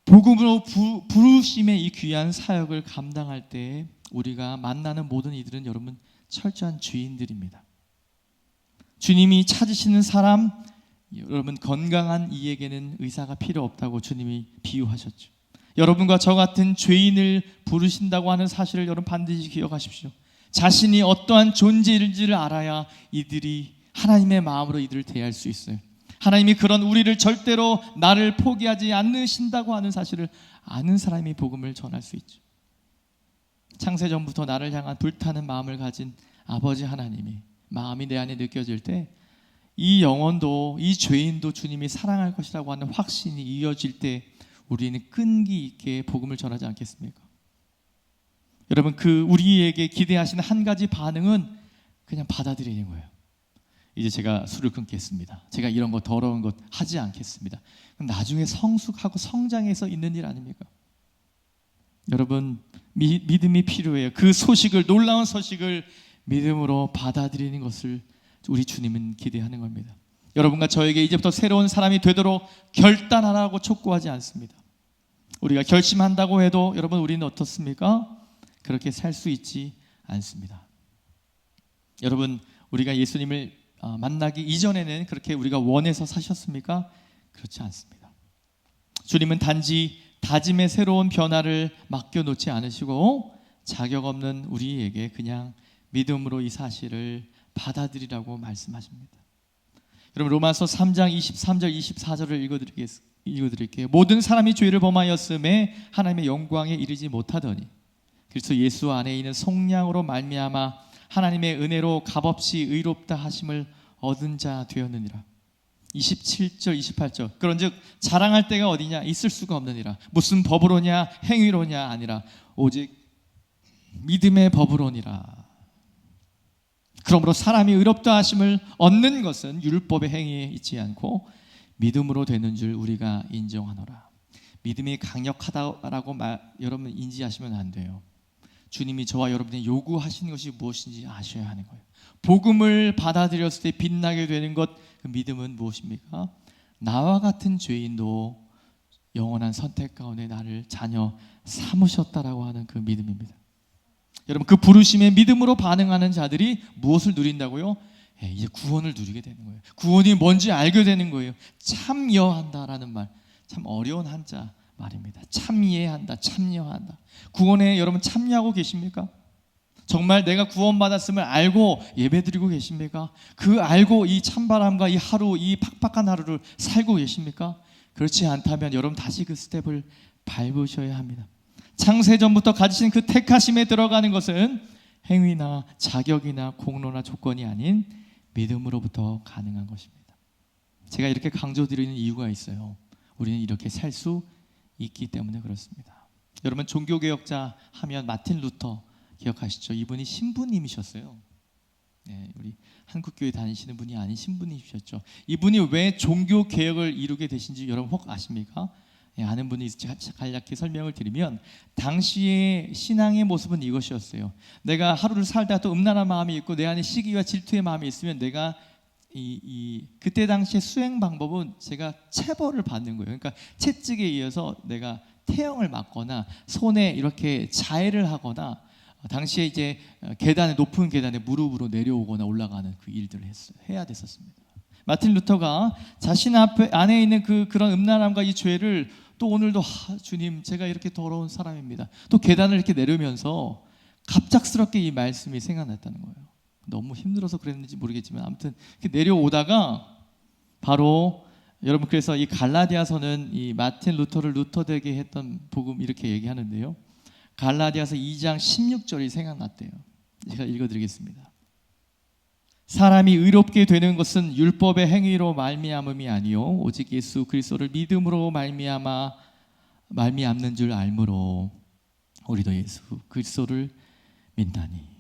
복음으로 부르심의 이 귀한 사역을 감당할 때 우리가 만나는 모든 이들은 여러분 철저한 죄인들입니다. 주님이 찾으시는 사람, 여러분 건강한 이에게는 의사가 필요 없다고 주님이 비유하셨죠. 여러분과 저 같은 죄인을 부르신다고 하는 사실을 여러분 반드시 기억하십시오. 자신이 어떠한 존재인지를 알아야 이들이 하나님의 마음으로 이들을 대할 수 있어요. 하나님이 그런 우리를 절대로 나를 포기하지 않으신다고 하는 사실을 아는 사람이 복음을 전할 수 있죠. 창세전부터 나를 향한 불타는 마음을 가진 아버지 하나님이 마음이 내 안에 느껴질 때 이 영혼도 이 죄인도 주님이 사랑할 것이라고 하는 확신이 이어질 때 우리는 끈기 있게 복음을 전하지 않겠습니까? 여러분, 그 우리에게 기대하시는 한 가지 반응은 그냥 받아들이는 거예요. 이제 제가 술을 끊겠습니다. 제가 이런 거 더러운 것 하지 않겠습니다. 나중에 성숙하고 성장해서 있는 일 아닙니까? 여러분, 믿음이 필요해요. 그 소식을, 놀라운 소식을 믿음으로 받아들이는 것을 우리 주님은 기대하는 겁니다. 여러분과 저에게 이제부터 새로운 사람이 되도록 결단하라고 촉구하지 않습니다. 우리가 결심한다고 해도 여러분, 우리는 어떻습니까? 그렇게 살 수 있지 않습니다. 여러분, 우리가 예수님을 만나기 이전에는 그렇게 우리가 원해서 사셨습니까? 그렇지 않습니다. 주님은 단지 다짐의 새로운 변화를 맡겨놓지 않으시고 자격 없는 우리에게 그냥 믿음으로 이 사실을 받아들이라고 말씀하십니다. 여러분, 로마서 3장 23절 24절을 읽어드릴게요. 모든 사람이 죄를 범하였음에 하나님의 영광에 이르지 못하더니 그래서 예수 안에 있는 속량으로 말미암아 하나님의 은혜로 값없이 의롭다 하심을 얻은 자 되었느니라. 27절 28절 그런즉 자랑할 데가 어디냐? 있을 수가 없느니라. 무슨 법으로냐? 행위로냐? 아니라 오직 믿음의 법으로니라. 그러므로 사람이 의롭다 하심을 얻는 것은 율법의 행위에 있지 않고 믿음으로 되는 줄 우리가 인정하노라. 믿음이 강력하다라고 여러분 인지하시면 안 돼요. 주님이 저와 여러분이 요구하시는 것이 무엇인지 아셔야 하는 거예요. 복음을 받아들였을 때 빛나게 되는 것, 그 믿음은 무엇입니까? 나와 같은 죄인도 영원한 선택 가운데 나를 자녀 삼으셨다라고 하는 그 믿음입니다. 여러분, 그 부르심에 믿음으로 반응하는 자들이 무엇을 누린다고요? 이제 구원을 누리게 되는 거예요. 구원이 뭔지 알게 되는 거예요. 참여한다라는 말, 참 어려운 한자 말입니다. 참여한다, 참여한다. 구원에 여러분 참여하고 계십니까? 정말 내가 구원받았음을 알고 예배드리고 계십니까? 그 알고 이 찬바람과 이 하루, 이 팍팍한 하루를 살고 계십니까? 그렇지 않다면 여러분 다시 그 스텝을 밟으셔야 합니다. 창세전부터 가지신 그 택하심에 들어가는 것은 행위나 자격이나 공로나 조건이 아닌 믿음으로부터 가능한 것입니다. 제가 이렇게 강조드리는 이유가 있어요. 우리는 이렇게 살 수 있기 때문에 그렇습니다. 여러분, 종교개혁자 하면 마틴 루터 기억하시죠? 이분이 신부님이셨어요. 네, 우리 한국교회 다니시는 분이 아닌 신부님이셨죠. 이분이 왜 종교개혁을 이루게 되신지 여러분 혹 아십니까? 아는 분이 간략히 설명을 드리면 당시의 신앙의 모습은 이것이었어요. 내가 하루를 살다 또 음란한 마음이 있고 내 안에 시기와 질투의 마음이 있으면 내가 그때 당시의 수행 방법은 제가 체벌을 받는 거예요. 그러니까 채찍에 이어서 내가 태형을 맞거나 손에 이렇게 자해를 하거나 당시에 이제 높은 계단에 무릎으로 내려오거나 올라가는 그 일들을 해야 됐었습니다. 마틴 루터가 자신 안에 있는 그런 음란함과 이 죄를 또 오늘도 주님, 제가 이렇게 더러운 사람입니다. 또 계단을 이렇게 내려오면서 갑작스럽게 이 말씀이 생각났다는 거예요. 너무 힘들어서 그랬는지 모르겠지만 아무튼 이렇게 내려오다가 바로 여러분, 그래서 이 갈라디아서는 이 마틴 루터를 루터되게 했던 복음 이렇게 얘기하는데요. 갈라디아서 2장 16절이 생각났대요. 제가 읽어드리겠습니다. 사람이 의롭게 되는 것은 율법의 행위로 말미암음이 아니요 오직 예수 그리스도를 믿음으로 말미암는 줄 알므로 우리도 예수 그리스도를 믿나니.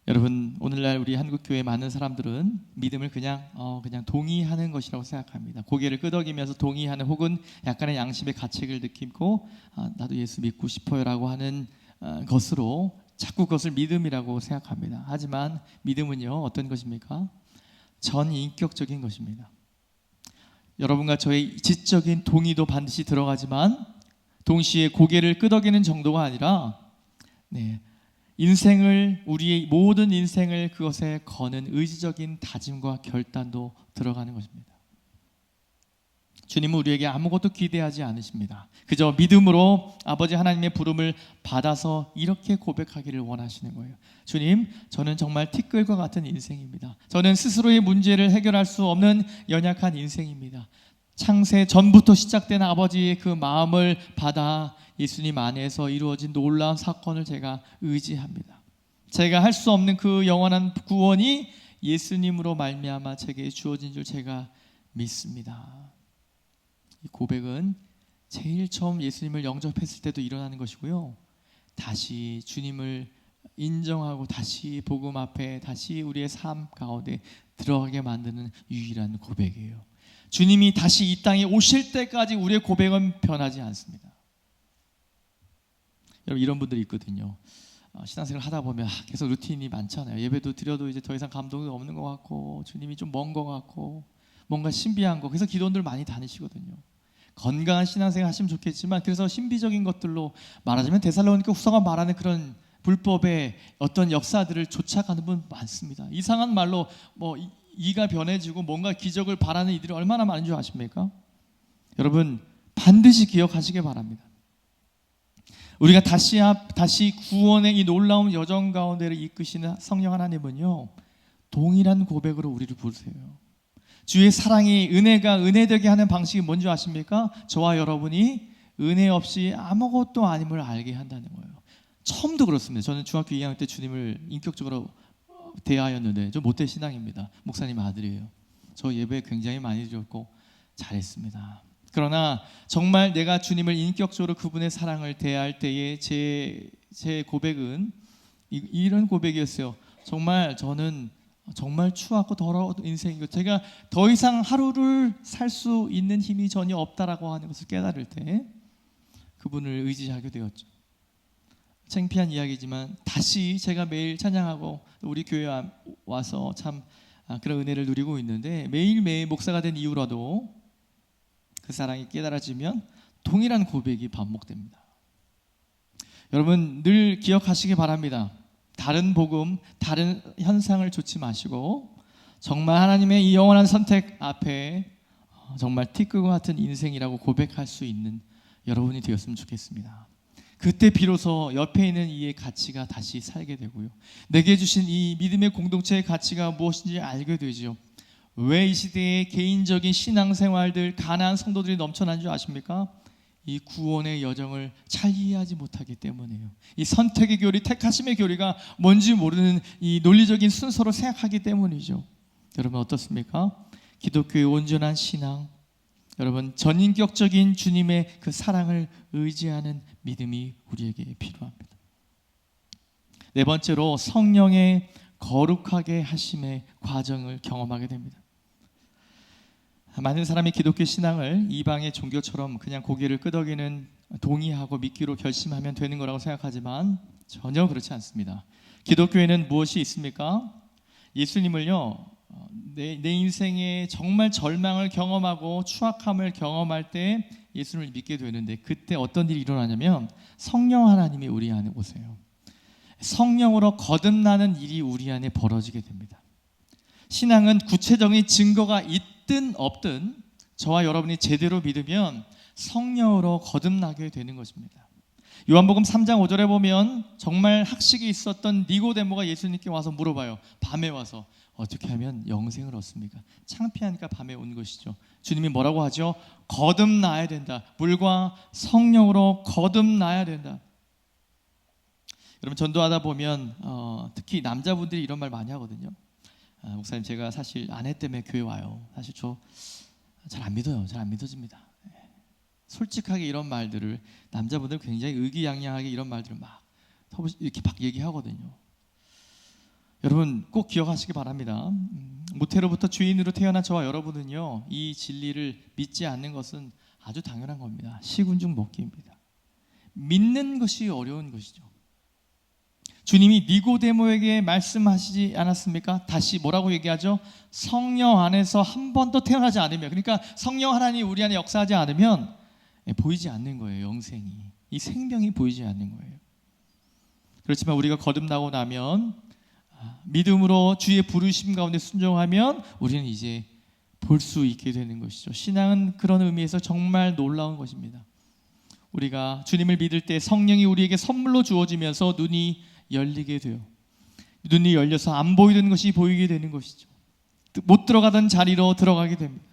여러분, 오늘날 우리 한국교회 많은 사람들은 믿음을 그냥 동의하는 것이라고 생각합니다. 고개를 끄덕이면서 동의하는, 혹은 약간의 양심의 가책을 느끼고 나도 예수 믿고 싶어요라고 하는 것으로 자꾸 그것을 믿음이라고 생각합니다. 하지만 믿음은요, 어떤 것입니까? 전인격적인 것입니다. 여러분과 저의 지적인 동의도 반드시 들어가지만 동시에 고개를 끄덕이는 정도가 아니라 우리의 모든 인생을 그것에 거는 의지적인 다짐과 결단도 들어가는 것입니다. 주님은 우리에게 아무것도 기대하지 않으십니다. 그저 믿음으로 아버지 하나님의 부름을 받아서 이렇게 고백하기를 원하시는 거예요. 주님, 저는 정말 티끌과 같은 인생입니다. 저는 스스로의 문제를 해결할 수 없는 연약한 인생입니다. 창세 전부터 시작된 아버지의 그 마음을 받아 예수님 안에서 이루어진 놀라운 사건을 제가 의지합니다. 제가 할 수 없는 그 영원한 구원이 예수님으로 말미암아 제게 주어진 줄 제가 믿습니다. 이 고백은 제일 처음 예수님을 영접했을 때도 일어나는 것이고요, 다시 주님을 인정하고 다시 복음 앞에 다시 우리의 삶 가운데 들어가게 만드는 유일한 고백이에요. 주님이 다시 이 땅에 오실 때까지 우리의 고백은 변하지 않습니다. 여러분, 이런 분들이 있거든요. 신앙생활 하다 보면 계속 루틴이 많잖아요. 예배도 드려도 이제 더 이상 감동이 없는 것 같고, 주님이 좀 먼 것 같고, 뭔가 신비한 거, 그래서 기도원들 많이 다니시거든요. 건강한 신앙생활 하시면 좋겠지만, 그래서 신비적인 것들로, 말하자면 데살로니가 후서가 말하는 그런 불법의 어떤 역사들을 쫓아가는 분 많습니다. 이상한 말로 뭐 이가 변해지고 뭔가 기적을 바라는 이들이 얼마나 많은 줄 아십니까? 여러분, 반드시 기억하시기 바랍니다. 우리가 다시 구원의 이 놀라운 여정 가운데를 이끄시는 성령 하나님은요, 동일한 고백으로 우리를 부르세요. 주의 사랑이 은혜가 은혜되게 하는 방식이 뭔지 아십니까? 저와 여러분이 은혜 없이 아무것도 아님을 알게 한다는 거예요. 처음도 그렇습니다. 저는 중학교 2학년 때 주님을 인격적으로 대하였는데, 저 모태 신앙입니다. 목사님 아들이에요. 저 예배 굉장히 많이 드렸고 잘했습니다. 그러나 정말 내가 주님을 인격적으로 그분의 사랑을 대할 때에 제 고백은 이런 고백이었어요. 정말 저는 정말 추하고 더러운 인생이고, 제가 더 이상 하루를 살 수 있는 힘이 전혀 없다라고 하는 것을 깨달을 때 그분을 의지하게 되었죠. 창피한 이야기지만 다시 제가 매일 찬양하고 우리 교회 와서 참 그런 은혜를 누리고 있는데, 매일매일 목사가 된 이후로도 그 사랑이 깨달아지면 동일한 고백이 반복됩니다. 여러분, 늘 기억하시기 바랍니다. 다른 복음, 다른 현상을 좇지 마시고 정말 하나님의 이 영원한 선택 앞에 정말 티끌과 같은 인생이라고 고백할 수 있는 여러분이 되었으면 좋겠습니다. 그때 비로소 옆에 있는 이의 가치가 다시 살게 되고요, 내게 주신 이 믿음의 공동체의 가치가 무엇인지 알게 되죠. 왜 이 시대에 개인적인 신앙생활들, 가난한 성도들이 넘쳐난 줄 아십니까? 이 구원의 여정을 잘 이해하지 못하기 때문이에요. 이 선택의 교리, 택하심의 교리가 뭔지 모르는 이 논리적인 순서로 생각하기 때문이죠. 여러분 어떻습니까? 기독교의 온전한 신앙, 여러분 전인격적인 주님의 그 사랑을 의지하는 믿음이 우리에게 필요합니다. 네 번째로, 성령의 거룩하게 하심의 과정을 경험하게 됩니다. 많은 사람이 기독교 신앙을 이방의 종교처럼 그냥 고개를 끄덕이는, 동의하고 믿기로 결심하면 되는 거라고 생각하지만 전혀 그렇지 않습니다. 기독교에는 무엇이 있습니까? 예수님을요, 내 인생에 정말 절망을 경험하고 추악함을 경험할 때 예수님을 믿게 되는데, 그때 어떤 일이 일어나냐면 성령 하나님이 우리 안에 오세요. 성령으로 거듭나는 일이 우리 안에 벌어지게 됩니다. 신앙은 구체적인 증거가 있든 없든 저와 여러분이 제대로 믿으면 성령으로 거듭나게 되는 것입니다. 요한복음 3장 5절에 보면 정말 학식이 있었던 니고데모가 예수님께 와서 물어봐요. 밤에 와서 어떻게 하면 영생을 얻습니까? 창피하니까 밤에 온 것이죠. 주님이 뭐라고 하죠? 거듭나야 된다. 물과 성령으로 거듭나야 된다. 여러분, 전도하다 보면 특히 남자분들이 이런 말 많이 하거든요. 목사님, 제가 사실 아내 때문에 교회 와요. 사실 저 잘 안 믿어요. 잘 안 믿어집니다. 솔직하게 이런 말들을 남자분들 굉장히 의기양양하게 이런 말들을 막 이렇게 막 얘기하거든요. 여러분 꼭 기억하시기 바랍니다. 모태로부터 주인으로 태어난 저와 여러분은요, 이 진리를 믿지 않는 것은 아주 당연한 겁니다. 시군 중 먹기입니다. 믿는 것이 어려운 것이죠. 주님이 니고데모에게 말씀하시지 않았습니까? 다시 뭐라고 얘기하죠? 성령 안에서 한 번도 태어나지 않으면, 그러니까 성령 하나님이 우리 안에 역사하지 않으면 보이지 않는 거예요. 영생이, 이 생명이 보이지 않는 거예요. 그렇지만 우리가 거듭나고 나면, 믿음으로 주의 부르심 가운데 순종하면 우리는 이제 볼 수 있게 되는 것이죠. 신앙은 그런 의미에서 정말 놀라운 것입니다. 우리가 주님을 믿을 때 성령이 우리에게 선물로 주어지면서 눈이 열리게 돼요. 눈이 열려서 안 보이던 것이 보이게 되는 것이죠. 못 들어가던 자리로 들어가게 됩니다.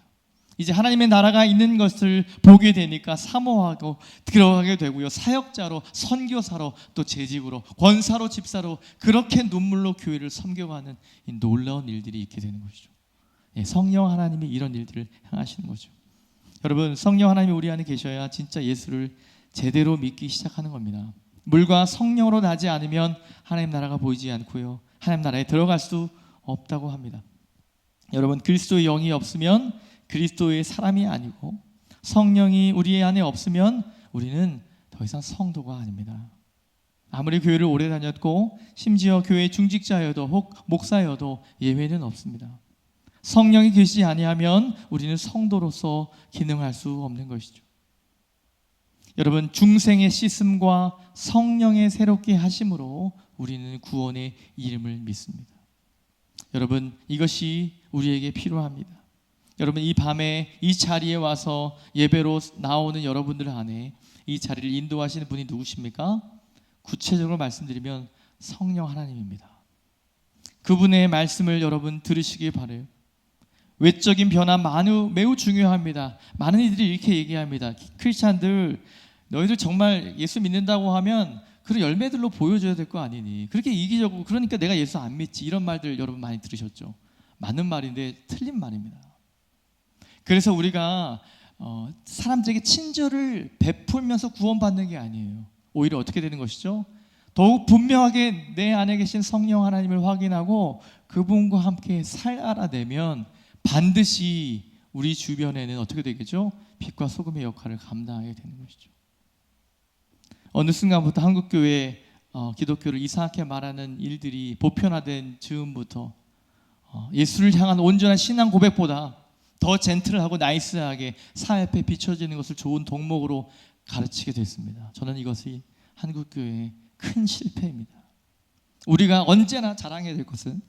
이제 하나님의 나라가 있는 것을 보게 되니까 사모하고 들어가게 되고요. 사역자로, 선교사로, 또 재직으로, 권사로, 집사로 그렇게 눈물로 교회를 섬겨가는 이 놀라운 일들이 있게 되는 것이죠. 성령 하나님이 이런 일들을 행하시는 거죠. 여러분, 성령 하나님이 우리 안에 계셔야 진짜 예수를 제대로 믿기 시작하는 겁니다. 물과 성령으로 나지 않으면 하나님 나라가 보이지 않고요, 하나님 나라에 들어갈 수 없다고 합니다. 여러분, 그리스도의 영이 없으면 그리스도의 사람이 아니고, 성령이 우리 안에 없으면 우리는 더 이상 성도가 아닙니다. 아무리 교회를 오래 다녔고 심지어 교회 중직자여도 혹 목사여도 예외는 없습니다. 성령이 계시지 아니하면 우리는 성도로서 기능할 수 없는 것이죠. 여러분, 중생의 씻음과 성령의 새롭게 하심으로 우리는 구원의 이름을 믿습니다. 여러분, 이것이 우리에게 필요합니다. 여러분, 이 밤에 이 자리에 와서 예배로 나오는 여러분들 안에 이 자리를 인도하시는 분이 누구십니까? 구체적으로 말씀드리면 성령 하나님입니다. 그분의 말씀을 여러분 들으시기 바라요. 외적인 변화 매우 중요합니다. 많은 이들이 이렇게 얘기합니다. 크리스찬들, 너희들 정말 예수 믿는다고 하면 그런 열매들로 보여줘야 될 거 아니니, 그렇게 이기적으로, 그러니까 내가 예수 안 믿지, 이런 말들 여러분 많이 들으셨죠? 맞는 말인데 틀린 말입니다. 그래서 우리가 사람들에게 친절을 베풀면서 구원받는 게 아니에요. 오히려 어떻게 되는 것이죠? 더욱 분명하게 내 안에 계신 성령 하나님을 확인하고 그분과 함께 살아내면 반드시 우리 주변에는 어떻게 되겠죠? 빛과 소금의 역할을 감당하게 되는 것이죠. 어느 순간부터 한국교회 기독교를 이상하게 말하는 일들이 보편화된 즈음부터 예수를 향한 온전한 신앙 고백보다 더 젠틀하고 나이스하게 사회 앞에 비춰지는 것을 좋은 덕목으로 가르치게 됐습니다. 저는 이것이 한국교회의 큰 실패입니다. 우리가 언제나 자랑해야 될 것은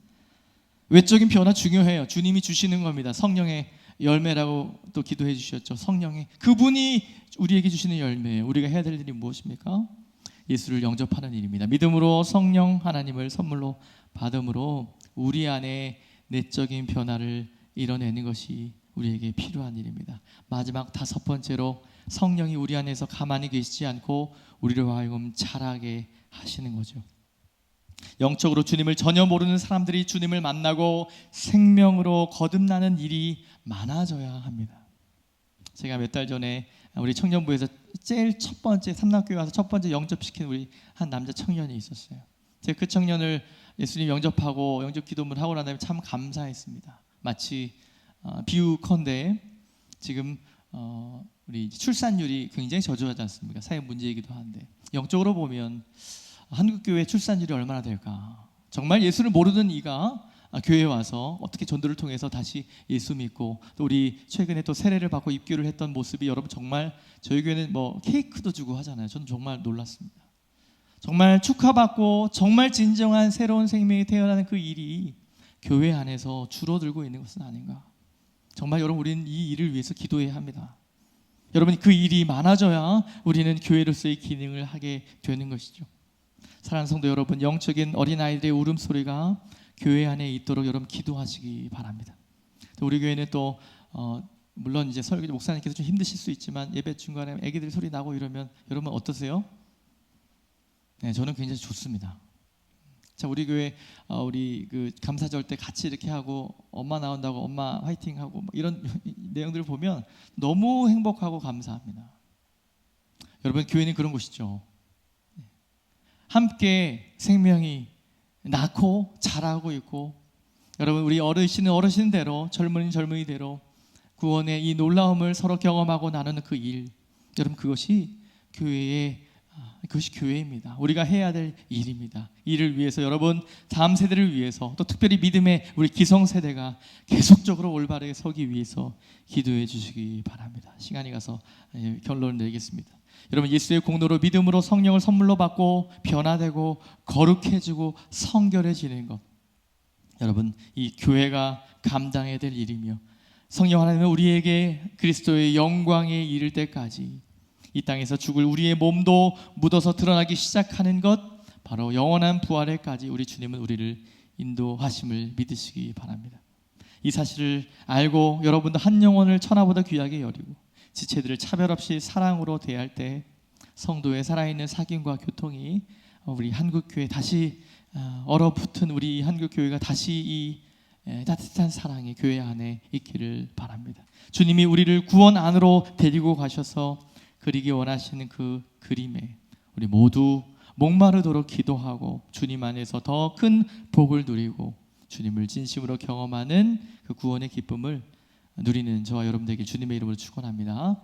외적인 변화 중요해요. 주님이 주시는 겁니다. 성령의 열매라고 또 기도해 주셨죠. 성령의, 그분이 우리에게 주시는 열매예요. 우리가 해야 될 일이 무엇입니까? 예수를 영접하는 일입니다. 믿음으로 성령 하나님을 선물로 받음으로 우리 안에 내적인 변화를 이뤄내는 것이 우리에게 필요한 일입니다. 마지막 5번째로, 성령이 우리 안에서 가만히 계시지 않고 우리로 하여금 자라게 하시는 거죠. 영적으로 주님을 전혀 모르는 사람들이 주님을 만나고 생명으로 거듭나는 일이 많아져야 합니다. 제가 몇 달 전에 우리 청년부에서 제일 첫 번째 삼락교회 와서 첫 번째 영접시킨 우리 한 남자 청년이 있었어요. 제가 그 청년을 예수님 영접하고 영접 기도문을 하고 난 다음에 참 감사했습니다. 마치 비유컨대 지금 우리 출산율이 굉장히 저조하지 않습니까? 사회 문제이기도 한데, 영적으로 보면 한국교회 출산율이 얼마나 될까? 정말 예수를 모르는 이가 교회에 와서 어떻게 전도를 통해서 다시 예수 믿고, 또 우리 최근에 또 세례를 받고 입교를 했던 모습이, 여러분 정말 저희 교회는 뭐 케이크도 주고 하잖아요. 저는 정말 놀랐습니다. 정말 축하받고 정말 진정한 새로운 생명이 태어나는 그 일이 교회 안에서 줄어들고 있는 것은 아닌가. 정말 여러분, 우리는 이 일을 위해서 기도해야 합니다. 여러분, 그 일이 많아져야 우리는 교회로서의 기능을 하게 되는 것이죠. 사랑하는 성도 여러분, 영적인 어린아이들의 울음소리가 교회 안에 있도록 여러분 기도하시기 바랍니다. 또 우리 교회는 또 물론 이제 설교 목사님께서 좀 힘드실 수 있지만 예배 중간에 아기들 소리 나고 이러면 여러분 어떠세요? 네, 저는 굉장히 좋습니다. 자, 우리 교회 우리 그 감사절 때 같이 이렇게 하고 엄마 나온다고 엄마 화이팅하고 이런 내용들을 보면 너무 행복하고 감사합니다. 여러분, 교회는 그런 곳이죠. 함께 생명이 낳고 자라고 있고, 여러분 우리 어르신은 어르신대로, 젊은이는 젊은이대로 구원의 이 놀라움을 서로 경험하고 나누는 그 일, 여러분 그것이 그것이 교회입니다. 우리가 해야 될 일입니다. 이를 위해서 여러분 다음 세대를 위해서, 또 특별히 믿음의 우리 기성세대가 계속적으로 올바르게 서기 위해서 기도해 주시기 바랍니다. 시간이 가서 결론을 내리겠습니다. 여러분, 예수의 공로로 믿음으로 성령을 선물로 받고 변화되고 거룩해지고 성결해지는 것, 여러분 이 교회가 감당해야 될 일이며, 성령 하나님은 우리에게 그리스도의 영광에 이를 때까지 이 땅에서 죽을 우리의 몸도 묻어서 드러나기 시작하는 것, 바로 영원한 부활에까지 우리 주님은 우리를 인도하심을 믿으시기 바랍니다. 이 사실을 알고 여러분도 한 영혼을 천하보다 귀하게 여기고 지체들을 차별 없이 사랑으로 대할 때 성도의 살아있는 사귐과 교통이 우리 한국교회 다시 얼어붙은 우리 한국교회가 다시 이 따뜻한 사랑이 교회 안에 있기를 바랍니다. 주님이 우리를 구원 안으로 데리고 가셔서 그리기 원하시는 그 그림에 우리 모두 목마르도록 기도하고 주님 안에서 더 큰 복을 누리고 주님을 진심으로 경험하는 그 구원의 기쁨을 누리는 저와 여러분 되길 주님의 이름으로 축원합니다.